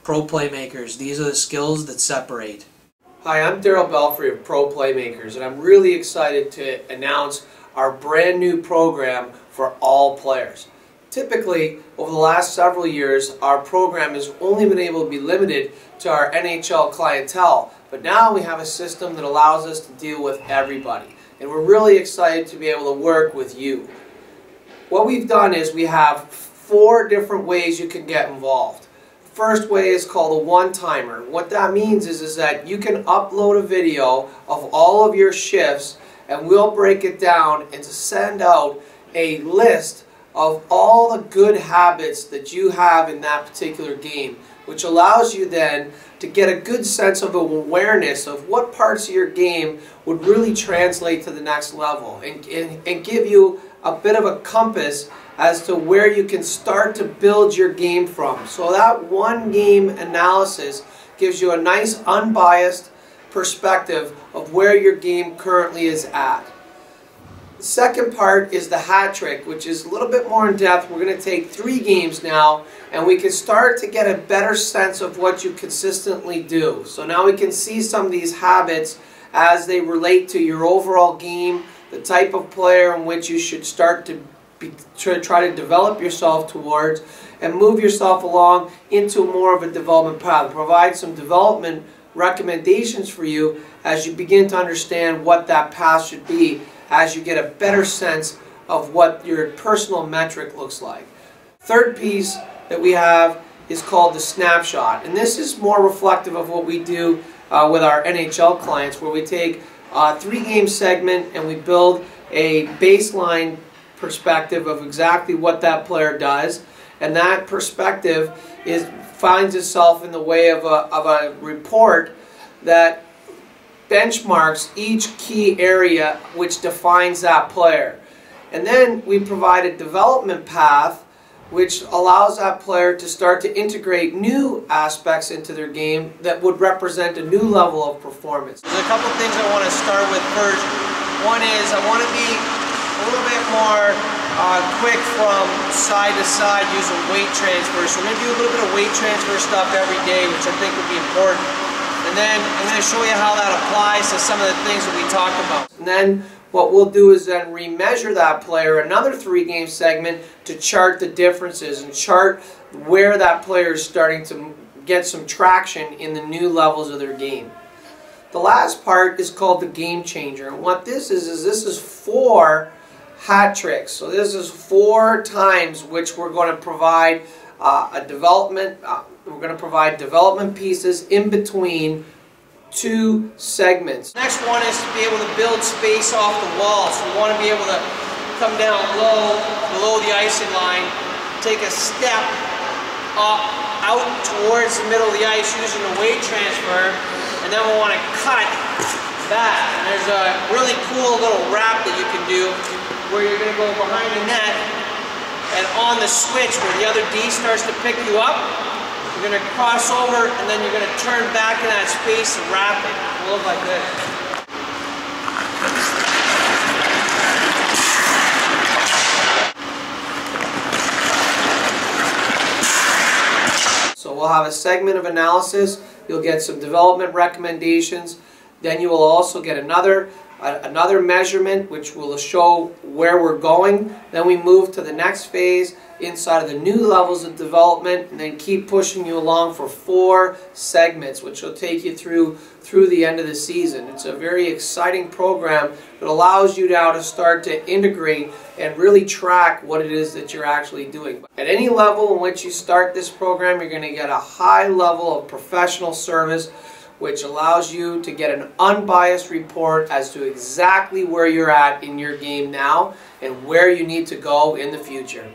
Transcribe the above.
Pro Playmakers. These are the skills that separate. Hi, I'm Darryl Belfry of Pro Playmakers, and I'm really excited to announce our brand new program for all players. Typically, over the last several years, our program has only been able to be limited to our NHL clientele, but now we have a system that allows us to deal with everybody, and we're really excited to be able to work with you. What we've done is we have 4 different ways you can get involved. First way is called a one-timer. What that means is that you can upload a video of all of your shifts, and we'll break it down and send out a list of all the good habits that you have in that particular game, which allows you then to get a good sense of awareness of what parts of your game would really translate to the next level, and give you a bit of a compass as to where you can start to build your game from. So that one game analysis gives you a nice unbiased perspective of where your game currently is at. The second part is the hat trick, which is a little bit more in depth. We're going to take 3 games now, and we can start to get a better sense of what you consistently do. So now we can see some of these habits as they relate to your overall game, the type of player in which you should start to try to develop yourself towards, and move yourself along into more of a development path. Provide some development recommendations for you as you begin to understand what that path should be, as you get a better sense of what your personal metric looks like. Third piece that we have is called the snapshot, and this is more reflective of what we do with our NHL clients, where we take a 3-game segment and we build a baseline perspective of exactly what that player does, and that perspective finds itself in the way of a report that benchmarks each key area which defines that player. And then we provide a development path which allows that player to start to integrate new aspects into their game that would represent a new level of performance. There's a couple things I want to start with first. One is I want to be a little bit more quick from side to side using weight transfer. So we're going to do a little bit of weight transfer stuff every day, which I think would be important. And then I'm going to show you how that applies to some of the things that we talked about. And then what we'll do is then remeasure that player, another 3-game segment, to chart the differences and chart where that player is starting to get some traction in the new levels of their game. The last part is called the game changer. And what this is this is 4 hat tricks. So this is 4 times which we're going to provide we're going to provide development pieces in between 2 segments. Next one is to be able to build space off the wall. So we want to be able to come down low, below the icing line, take a step up, out towards the middle of the ice using the weight transfer, and then we'll want to cut back. And there's a really cool little wrap that you can do where you're going to go behind the net, and on the switch where the other D starts to pick you up, you're going to cross over, and then you're going to turn back in that space and wrap it. It'll look like this. So we'll have a segment of analysis. You'll get some development recommendations. Then you will also get another measurement which will show where we're going. Then we move to the next phase inside of the new levels of development, and then keep pushing you along for 4 segments, which will take you through the end of the season. It's a very exciting program that allows you now to start to integrate and really track what it is that you're actually doing. At any level in which you start this program, you're going to get a high level of professional service, which allows you to get an unbiased report as to exactly where you're at in your game now and where you need to go in the future.